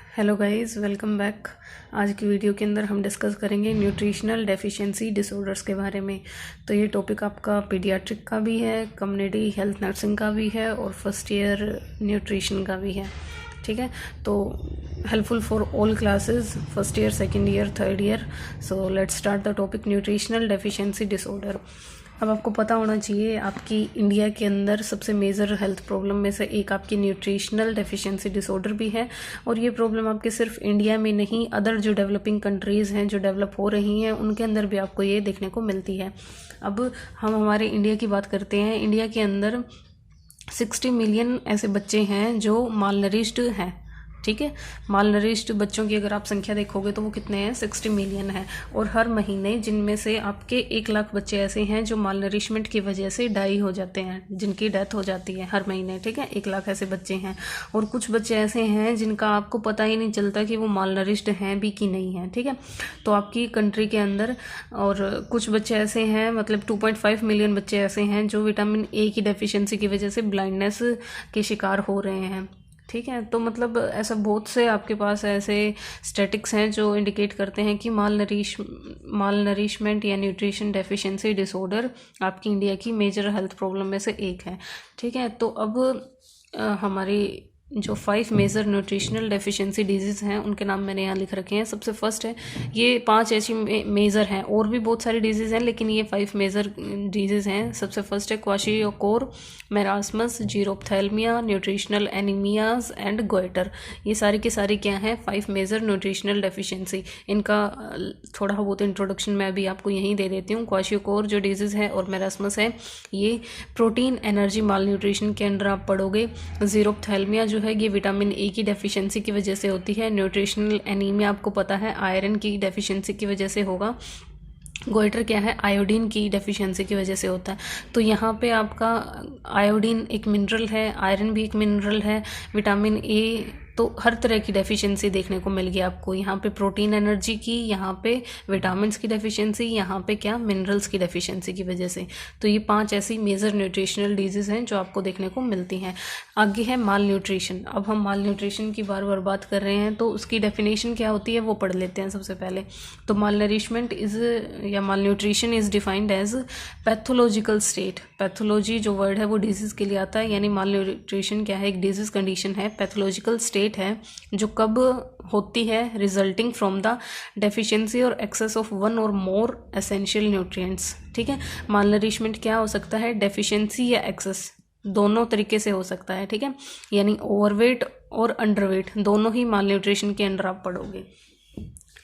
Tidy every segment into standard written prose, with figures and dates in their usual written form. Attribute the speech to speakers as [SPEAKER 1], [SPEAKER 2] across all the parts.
[SPEAKER 1] Hello guys, welcome back. आज की video के अंदर हम डिस्कस करेंगे न्यूट्रिशनल डेफिशिएंसी डिसऑर्डर्स के बारे में। तो ये टॉपिक आपका पीडियाट्रिक का भी है, कम्युनिटी हेल्थ नर्सिंग का भी है और फर्स्ट ईयर न्यूट्रिशन का भी है। ठीक है, तो helpful for all classes, first year, second year, third year. So let's start the topic nutritional deficiency disorder. अब आपको पता होना चाहिए, आपकी इंडिया के अंदर सबसे मेजर हेल्थ प्रॉब्लम में से एक आपकी न्यूट्रिशनल डेफिशिएंसी डिसऑर्डर भी है। और ये प्रॉब्लम आपके सिर्फ इंडिया में नहीं, अदर जो डेवलपिंग कंट्रीज़ हैं, जो डेवलप हो रही हैं, उनके अंदर भी आपको ये देखने को मिलती है। अब हम हमारे इंडिया की बात करते हैं। इंडिया के अंदर 60 मिलियन ऐसे बच्चे हैं जो मालनरिश्ड हैं। ठीक है, मालनरिश्ड बच्चों की अगर आप संख्या देखोगे तो वो कितने हैं, 60 मिलियन है। और हर महीने जिनमें से आपके 1 लाख बच्चे ऐसे हैं जो मालनरिशमेंट की वजह से डाई हो जाते हैं, जिनकी डेथ हो जाती है हर महीने। ठीक है, 1 लाख ऐसे बच्चे हैं। और कुछ बच्चे ऐसे हैं जिनका आपको पता ही नहीं चलता कि वो मालनरिश्ड हैं भी कि नहीं है। ठीक है, तो आपकी कंट्री के अंदर और कुछ बच्चे ऐसे हैं, मतलब 2.5 मिलियन बच्चे ऐसे हैं जो विटामिन ए की डेफिशिएंसी की वजह से ब्लाइंडनेस के शिकार हो रहे हैं। ठीक है, तो मतलब ऐसा बहुत से आपके पास ऐसे स्टैटिक्स हैं जो इंडिकेट करते हैं कि मालनरिशमेंट या न्यूट्रिशन डेफिशिएंसी डिसऑर्डर आपकी इंडिया की मेजर हेल्थ प्रॉब्लम में से एक है। ठीक है, तो अब हमारी जो 5 मेजर न्यूट्रिशनल डेफिशिएंसी डिजीज़ हैं उनके नाम मैंने यहाँ लिख रखे हैं। सबसे फर्स्ट है, ये 5 ऐसी मेजर हैं, और भी बहुत सारी डिजीज़ हैं लेकिन ये 5 मेजर डिजीज़ हैं। सबसे फर्स्ट है kwashiorkor, marasmus, xerophthalmia, nutritional anaemias and goitre. ये सारी की सारी क्या हैं, 5 मेजर न्यूट्रिशनल डेफिशिएंसी। इनका थोड़ा बहुत इंट्रोडक्शन मैं अभी आपको यहीं दे देती हूँ। क्वाशियोकोर जो डिजीज़ है और मेरास्मस है, ये प्रोटीन एनर्जी माल न्यूट्रिशन के अंडर आप पढ़ोगे। जीरोप्थेल्मिया जो है, ये विटामिन ए की डेफिशिएंसी की वजह से होती है। न्यूट्रिशनल एनीमिया आपको पता है आयरन की डेफिशिएंसी की वजह से होगा। गोइटर क्या है, आयोडीन की डेफिशिएंसी की वजह से होता है। तो यहाँ पे आपका आयोडीन एक मिनरल है, आयरन भी एक मिनरल है, विटामिन ए, तो हर तरह की डेफिशिएंसी देखने को मिल गई आपको। यहाँ पे प्रोटीन एनर्जी की, यहाँ पे विटामिन्स की डेफिशिएंसी, यहाँ पे क्या, मिनरल्स की डेफिशिएंसी की वजह से। तो ये 5 ऐसी मेजर न्यूट्रिशनल डिजीज़ हैं जो आपको देखने को मिलती हैं। आगे है माल न्यूट्रिशन। अब हम माल न्यूट्रिशन की बार बार बात कर रहे हैं तो उसकी डेफिनेशन क्या होती है वो पढ़ लेते हैं सबसे पहले। तो माल नरिशमेंट इज़ या malnutrition is defined as pathological state. Pathology जो वर्ड है वो डिजीज़ के लिए आता है, यानी माल न्यूट्रिशन क्या है, एक डिजीज़ कंडीशन है, पैथोलॉजिकल स्टेट है जो कब होती है, रिजल्टिंग फ्रॉम द डेफिशिएंसी और एक्सेस ऑफ वन और मोर एसेंशियल न्यूट्रिएंट्स। ठीक है, मालनरिशमेंट क्या हो सकता है, डेफिशिएंसी या एक्सेस, दोनों तरीके से हो सकता है। ठीक है, यानी ओवरवेट और अंडरवेट दोनों ही माल न्यूट्रिशन के अंडर आप पढ़ोगे।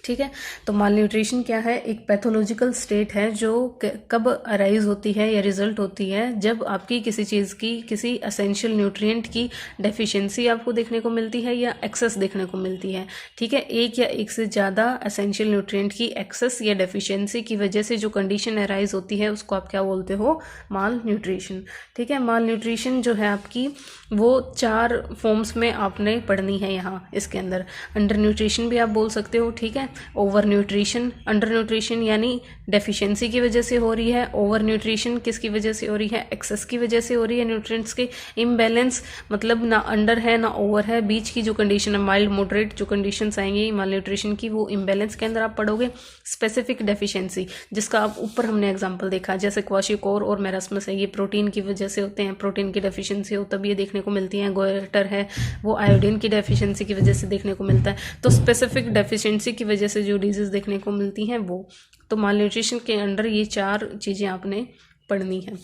[SPEAKER 1] ठीक है, तो माल न्यूट्रिशन क्या है, एक पैथोलॉजिकल स्टेट है जो कब अराइज होती है या रिजल्ट होती है जब आपकी किसी चीज़ की, किसी एसेंशियल न्यूट्रिएंट की डेफिशिएंसी आपको देखने को मिलती है या एक्सेस देखने को मिलती है। ठीक है, एक या एक से ज़्यादा एसेंशियल न्यूट्रिएंट की एक्सेस या डेफिशिएंसी की वजह से जो कंडीशन अराइज होती है उसको आप क्या बोलते हो, माल न्यूट्रिशन। ठीक है, माल न्यूट्रिशन जो है आपकी वो 4 फॉर्म्स में आपने पढ़नी है यहाँ इसके अंदर। अंडर न्यूट्रिशन भी आप बोल सकते हो। ठीक है, ओवर न्यूट्रिशन, अंडर न्यूट्रिशन यानी डेफिशिएंसी की वजह से हो रही है, ओवर न्यूट्रिशन किसकी वजह से हो रही है, एक्सेस की वजह से हो रही है, न्यूट्रिएंट्स के इम्बैलेंस, मतलब ना अंडर है ना ओवर है, बीच की जो कंडीशन है, माइल्ड मॉडरेट जो कंडीशंस आएंगी माल न्यूट्रिशन की, वो इम्बैलेंस के अंदर आप पढ़ोगे। स्पेसिफिक डेफिशिएंसी, जिसका आप ऊपर हमने एग्जाम्पल देखा, जैसे क्वाशियोकोर और मेरास्मस है, ये प्रोटीन की वजह से होते हैं, प्रोटीन की डेफिशिएंसी हो तब ये देखने को मिलती है। गोइटर है, वो आयोडीन की डेफिशिएंसी की वजह से देखने को मिलता है। तो स्पेसिफिक डेफिशिएंसी की वजह से जो डिजीज देखने को मिलती हैं वो, तो माल न्यूट्रिशन के अंडर ये 4 चीज़ें आपने पढ़नी है।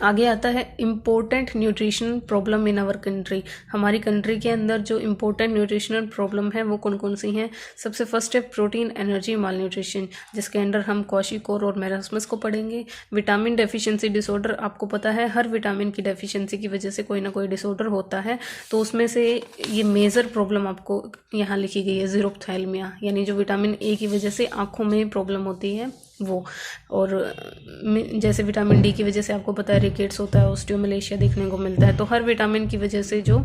[SPEAKER 1] आगे आता है important nutrition problem in our country. हमारी कंट्री के अंदर जो इम्पोर्टेंट न्यूट्रिशनल प्रॉब्लम है वो कौन कौन सी हैं। सबसे फर्स्ट है प्रोटीन एनर्जी माल न्यूट्रिशन, जिसके अंडर हम क्वाशियोकोर और मेरास्मस को पढ़ेंगे। विटामिन डेफिशिएंसी डिसऑर्डर, आपको पता है हर विटामिन की डेफिशिएंसी की वजह से कोई ना कोई डिसऑर्डर होता है, तो उसमें से ये मेजर प्रॉब्लम आपको यहाँ लिखी गई है जीरोप्थेल्मिया, यानी जो विटामिन ए की वजह से आँखों में प्रॉब्लम होती है वो। और जैसे विटामिन डी की वजह से आपको पता है रिकेट्स होता है, ऑस्टियोमलेशिया देखने को मिलता है। तो हर विटामिन की वजह से जो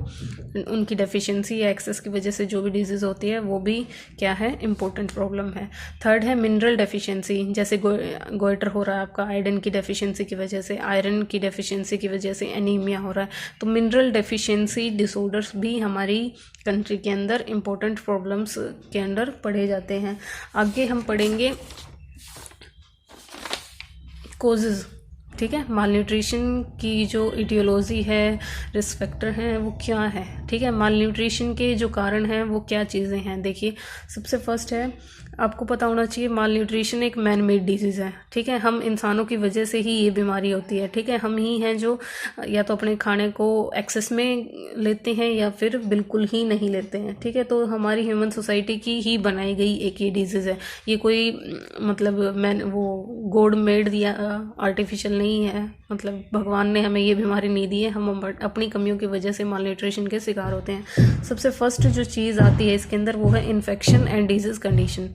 [SPEAKER 1] उनकी डेफिशिएंसी या एक्सेस की वजह से जो भी डिजीज़ होती है वो भी क्या है, इंपॉर्टेंट प्रॉब्लम है। थर्ड है मिनरल डेफिशिएंसी, जैसे गोइटर हो रहा है आपका आयरन की डेफिशिएंसी की वजह से, आयरन की डेफिशिएंसी की वजह से एनीमिया हो रहा है। तो मिनरल डेफिशिएंसी डिसऑर्डर्स भी हमारी कंट्री के अंदर इंपॉर्टेंट प्रॉब्लम्स के अंदर पढ़े जाते हैं। आगे हम पढ़ेंगे कोजेज़, ठीक है। माल न्यूट्रिशन की जो इटियोलॉजी है, रिस्क फैक्टर हैं, वो क्या है, ठीक है। माल न्यूट्रिशन के जो कारण हैं वो क्या चीज़ें हैं। देखिए सबसे फर्स्ट है, आपको पता होना चाहिए माल न्यूट्रिशन एक मैन मेड डिजीज़ है, ठीक है। हम इंसानों की वजह से ही ये बीमारी होती है, ठीक है। हम ही हैं जो या तो अपने खाने को एक्सेस में लेते हैं या फिर बिल्कुल ही नहीं लेते हैं, ठीक है। तो हमारी ह्यूमन सोसाइटी की ही बनाई गई एक ये डिजीज़ है। ये कोई मतलब वो गॉड मेड या आर्टिफिशियल नहीं है, मतलब भगवान ने हमें ये बीमारी नहीं दी है, हम अपनी कमियों की वजह से माल न्यूट्रिशन के शिकार होते हैं। सबसे फर्स्ट जो चीज़ आती है इसके अंदर वो है इन्फेक्शन एंड डिजीज़ कंडीशन,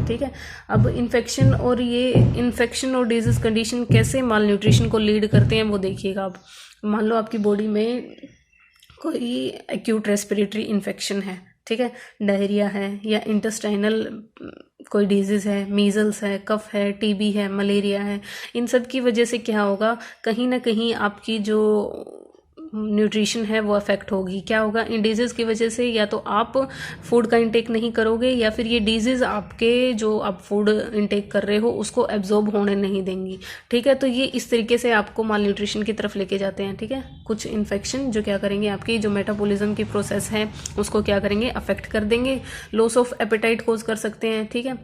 [SPEAKER 1] ठीक है। अब इन्फेक्शन और डिजीज़ कंडीशन कैसे माल न्यूट्रिशन को लीड करते हैं वो देखिएगा। आप मान लो आपकी बॉडी में कोई एक्यूट रेस्पिरेटरी इन्फेक्शन है, ठीक है, डायरिया है या इंटेस्टाइनल कोई डिजीज़ है, मीज़ल्स है, कफ है, टीबी है, मलेरिया है, इन सब की वजह से क्या होगा, कहीं ना कहीं आपकी जो न्यूट्रिशन है वो अफेक्ट होगी। क्या होगा, इन डिजीज़ की वजह से या तो आप फूड का इंटेक नहीं करोगे या फिर ये डिजीज़ आपके जो आप फूड इंटेक कर रहे हो उसको एब्जॉर्ब होने नहीं देंगी, ठीक है। तो ये इस तरीके से आपको माल न्यूट्रिशन की तरफ लेके जाते हैं, ठीक है। कुछ इन्फेक्शन जो क्या करेंगे, आपकी जो मेटाबॉलिज्म की प्रोसेस है उसको क्या करेंगे, अफेक्ट कर देंगे। लॉस ऑफ एपेटाइट कोज कर सकते हैं, ठीक है।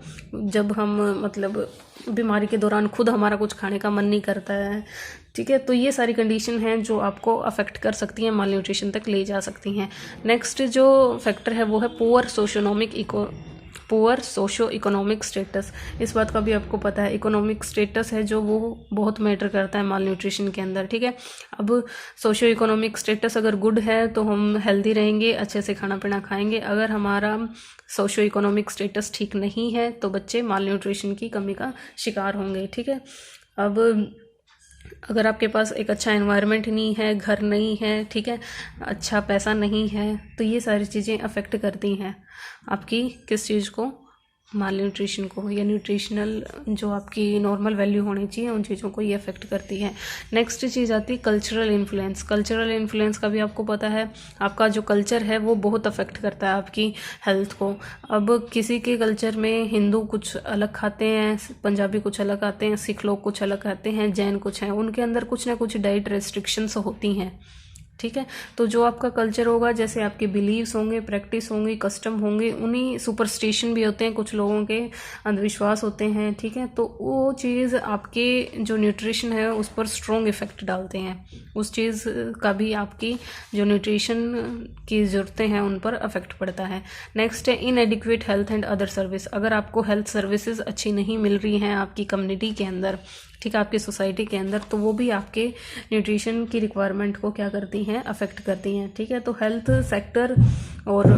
[SPEAKER 1] जब हम मतलब बीमारी के दौरान खुद हमारा कुछ खाने का मन नहीं करता है, ठीक है। तो ये सारी कंडीशन हैं जो आपको अफेक्ट कर सकती हैं, माल न्यूट्रिशन तक ले जा सकती हैं। नेक्स्ट जो फैक्टर है वो है पुअर सोशो इकोनॉमिक स्टेटस। इस बात का भी आपको पता है, इकोनॉमिक स्टेटस है जो वो बहुत मैटर करता है माल न्यूट्रिशन के अंदर, ठीक है। अब सोशो इकोनॉमिक स्टेटस अगर गुड है तो हम हेल्दी रहेंगे, अच्छे से खाना पीना खाएंगे। अगर हमारा सोशो इकोनॉमिक स्टेटस ठीक नहीं है तो बच्चे माल न्यूट्रिशन की कमी का शिकार होंगे, ठीक है। अब अगर आपके पास एक अच्छा एनवायरनमेंट नहीं है, घर नहीं है, ठीक है, अच्छा पैसा नहीं है, तो ये सारी चीज़ें अफेक्ट करती हैं आपकी किस चीज़ को, माल न्यूट्रिशन को, या न्यूट्रिशनल जो आपकी नॉर्मल वैल्यू होनी चाहिए उन चीज़ों को ये अफेक्ट करती है। नेक्स्ट चीज़ आती है कल्चरल इन्फ्लुएंस। कल्चरल इन्फ्लुएंस का भी आपको पता है, आपका जो कल्चर है वो बहुत अफेक्ट करता है आपकी हेल्थ को। अब किसी के कल्चर में हिंदू कुछ अलग खाते हैं, पंजाबी कुछ अलग खाते हैं, सिख लोग कुछ अलग खाते हैं, जैन कुछ हैं, उनके अंदर कुछ ना कुछ डाइट रेस्ट्रिक्शंस होती हैं, ठीक है। तो जो आपका कल्चर होगा, जैसे आपके बिलीव्स होंगे, प्रैक्टिस होंगी, कस्टम होंगे, उन्हीं सुपरस्टिशन भी होते हैं, कुछ लोगों के अंधविश्वास होते हैं, ठीक है। तो वो चीज़ आपके जो न्यूट्रिशन है उस पर स्ट्रॉन्ग इफेक्ट डालते हैं, उस चीज़ का भी आपकी जो न्यूट्रिशन की ज़रूरतें हैं उन पर अफेक्ट पड़ता है। नेक्स्ट है इनएडिक्वेट हेल्थ एंड अदर सर्विस। अगर आपको हेल्थ सर्विसेज अच्छी नहीं मिल रही हैं आपकी कम्युनिटी के अंदर, ठीक है, आपकी सोसाइटी के अंदर, तो वो भी आपके न्यूट्रिशन की रिक्वायरमेंट को क्या करती हैं, अफेक्ट करती हैं, ठीक है। तो हेल्थ सेक्टर और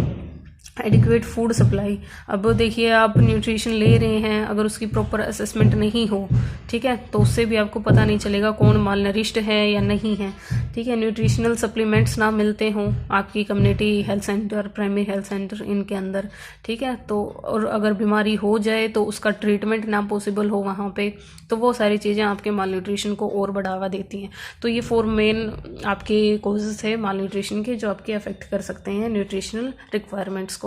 [SPEAKER 1] एडिक्वेट फूड सप्लाई। अब देखिए आप न्यूट्रिशन ले रहे हैं, अगर उसकी प्रॉपर असेसमेंट नहीं हो, ठीक है, तो उससे भी आपको पता नहीं चलेगा कौन माल नरिश्ड है या नहीं है, ठीक है। न्यूट्रिशनल सप्लीमेंट्स ना मिलते हों आपकी community health centre, primary health centre इनके अंदर, ठीक है, तो और अगर बीमारी हो जाए तो उसका ट्रीटमेंट ना पॉसिबल हो वहाँ पे, तो वो सारी चीज़ें आपके माल न्यूट्रिशन को और बढ़ावा देती हैं। तो ये 4 मेन आपके कॉजेज़ है माल न्यूट्रिशन के जो आपके अफेक्ट कर सकते हैं न्यूट्रिशनल रिक्वायरमेंट्स को।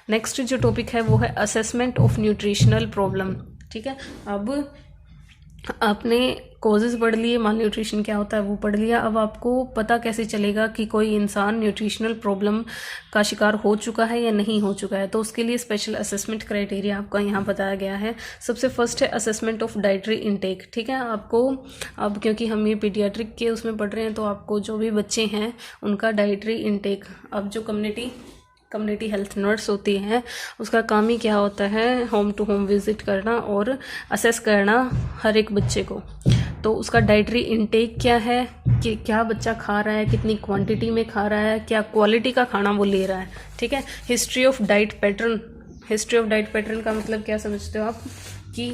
[SPEAKER 1] नेक्स्ट जो टॉपिक है वो है असेसमेंट ऑफ न्यूट्रिशनल प्रॉब्लम, ठीक है। अब आपने कॉजेज़ पढ़ लिए, माल न्यूट्रिशन क्या होता है वो पढ़ लिया। अब आपको पता कैसे चलेगा कि कोई इंसान न्यूट्रिशनल प्रॉब्लम का शिकार हो चुका है या नहीं हो चुका है, तो उसके लिए स्पेशल असेसमेंट क्राइटेरिया आपका यहाँ बताया गया है। सबसे फर्स्ट है असेसमेंट ऑफ डाइटरी इनटेक, ठीक है। आपको अब क्योंकि हम ये पीडियाट्रिक के उसमें पढ़ रहे हैं, तो आपको जो भी बच्चे हैं उनका डाइटरी इनटेक, अब जो कम्युनिटी हेल्थ नर्स होती है उसका काम ही क्या होता है, होम टू होम विजिट करना और असेस करना हर एक बच्चे को। तो उसका डाइटरी इनटेक क्या है, कि क्या बच्चा खा रहा है, कितनी क्वांटिटी में खा रहा है, क्या क्वालिटी का खाना वो ले रहा है, ठीक है। हिस्ट्री ऑफ डाइट पैटर्न का मतलब क्या समझते हो आप, कि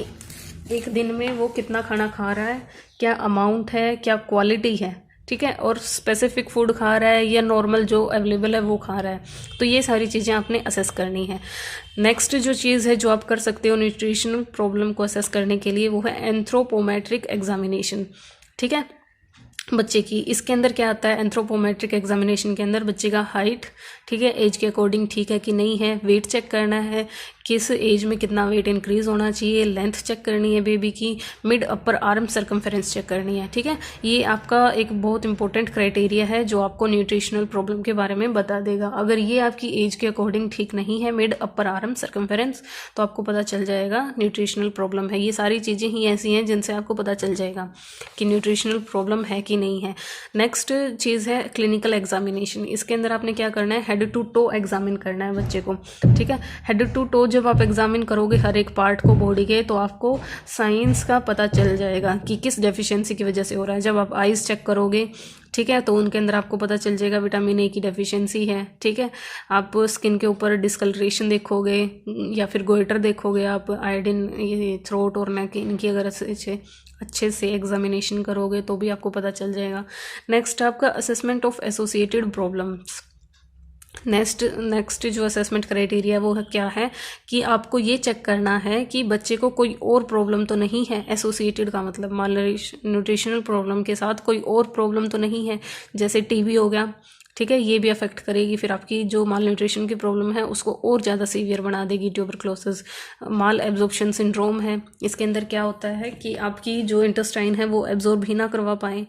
[SPEAKER 1] एक दिन में वो कितना खाना खा रहा है, क्या अमाउंट है, क्या क्वालिटी है, ठीक है, और स्पेसिफिक फूड खा रहा है या नॉर्मल जो अवेलेबल है वो खा रहा है। तो ये सारी चीज़ें आपने असेस करनी है। नेक्स्ट जो चीज़ है जो आप कर सकते हो न्यूट्रिशनल प्रॉब्लम को असेस करने के लिए, वो है एंथ्रोपोमेट्रिक एग्जामिनेशन, ठीक है, बच्चे की। इसके अंदर क्या आता है, एंथ्रोपोमेट्रिक एग्जामिनेशन के अंदर बच्चे का हाइट, ठीक है, एज के अकॉर्डिंग ठीक है कि नहीं है, वेट चेक करना है, किस एज में कितना वेट इंक्रीज होना चाहिए, लेंथ चेक करनी है बेबी की, mid upper arm circumference check करनी है, ठीक है। ये आपका एक बहुत इंपॉर्टेंट क्राइटेरिया है जो आपको न्यूट्रिशनल प्रॉब्लम के बारे में बता देगा। अगर ये आपकी एज के अकॉर्डिंग ठीक नहीं है, मिड अपर आर्म सर्कमफेरेंस, तो आपको पता चल जाएगा न्यूट्रिशनल प्रॉब्लम है। ये सारी चीज़ें ही ऐसी हैं जिनसे आपको पता चल जाएगा कि न्यूट्रिशनल प्रॉब्लम है कि नहीं है। नेक्स्ट चीज़ है क्लिनिकल एग्जामिनेशन। इसके अंदर आपने क्या करना है, हेड टू टो एग्जामिन करना है बच्चे को, ठीक है। हेड टू टो जब आप एग्जामिन करोगे हर एक पार्ट को बॉडी के, तो आपको साइंस का पता चल जाएगा कि किस डेफिशिएंसी की वजह से हो रहा है। जब आप आइज़ चेक करोगे, ठीक है, तो उनके अंदर आपको पता चल जाएगा विटामिन ए की डेफिशिएंसी है, ठीक है। आप स्किन के ऊपर डिस्कलरेशन देखोगे या फिर गोइटर देखोगे, आप आयोडीन, ये थ्रोट और नेक, इनकी अगर अच्छे से एग्जामिनेशन करोगे तो भी आपको पता चल जाएगा। नेक्स्ट आपका assessment of associated problems. Next जो असेसमेंट क्राइटेरिया वो है क्या है कि आपको ये चेक करना है कि बच्चे को कोई और प्रॉब्लम तो नहीं है। एसोसिएटेड का मतलब न्यूट्रिशनल प्रॉब्लम के साथ कोई और प्रॉब्लम तो नहीं है, जैसे टीबी हो गया, ठीक है, ये भी अफेक्ट करेगी, फिर आपकी जो माल न्यूट्रिशन की प्रॉब्लम है उसको और ज़्यादा सीवियर बना देगी। ट्यूबरक्लोसिस, माल एब्जॉर्प्शन सिंड्रोम है। इसके अंदर क्या होता है कि आपकी जो इंटेस्टाइन है वो एब्जॉर्ब ही ना करवा पाए,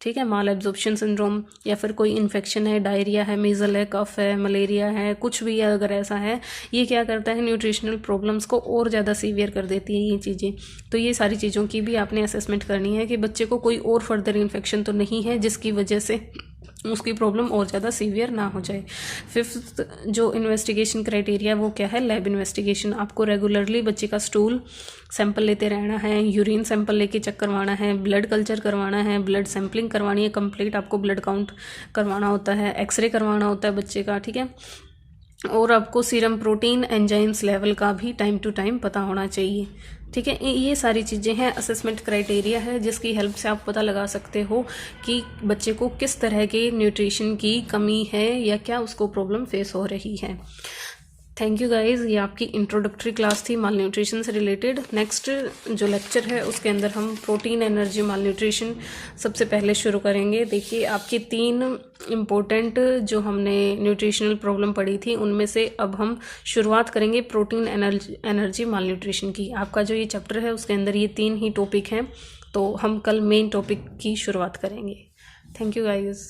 [SPEAKER 1] ठीक है, माल एब्जॉर्प्शन सिंड्रोम, या फिर कोई इन्फेक्शन है, डायरिया है, मीजल है, कफ है, मलेरिया है, कुछ भी है अगर ऐसा है, ये क्या करता है, न्यूट्रिशनल प्रॉब्लम्स को और ज़्यादा सीवियर कर देती है ये चीज़ें। तो ये सारी चीज़ों की भी आपने असेसमेंट करनी है कि बच्चे को कोई और फर्दर इन्फेक्शन तो नहीं है जिसकी वजह से उसकी प्रॉब्लम और ज़्यादा सीवियर ना हो जाए। फिफ्थ जो इन्वेस्टिगेशन क्राइटेरिया वो क्या है, लैब इन्वेस्टिगेशन। आपको रेगुलरली बच्चे का स्टूल सैंपल लेते रहना है, यूरिन सैंपल लेके चेक करवाना है, ब्लड कल्चर करवाना है, ब्लड सैंपलिंग करवानी है, कंप्लीट आपको ब्लड काउंट करवाना होता है, एक्सरे करवाना होता है बच्चे का, ठीक है। और आपको सीरम प्रोटीन, एंजाइम्स लेवल का भी टाइम टू टाइम पता होना चाहिए, ठीक है। ये सारी चीज़ें हैं, असेसमेंट क्राइटेरिया है जिसकी हेल्प से आप पता लगा सकते हो कि बच्चे को किस तरह के न्यूट्रिशन की कमी है या क्या उसको प्रॉब्लम फेस हो रही है। थैंक यू गाइज़, ये आपकी इंट्रोडक्टरी क्लास थी माल न्यूट्रिशन से रिलेटेड। नेक्स्ट जो लेक्चर है उसके अंदर हम प्रोटीन, एनर्जी, माल न्यूट्रिशन सबसे पहले शुरू करेंगे। देखिए आपकी 3 इम्पोर्टेंट जो हमने न्यूट्रिशनल प्रॉब्लम पढ़ी थी उनमें से अब हम शुरुआत करेंगे प्रोटीन, एनर्जी, माल न्यूट्रिशन की। आपका जो ये चैप्टर है उसके अंदर ये 3 ही टॉपिक हैं, तो हम कल मेन टॉपिक की शुरुआत करेंगे। Thank you guys.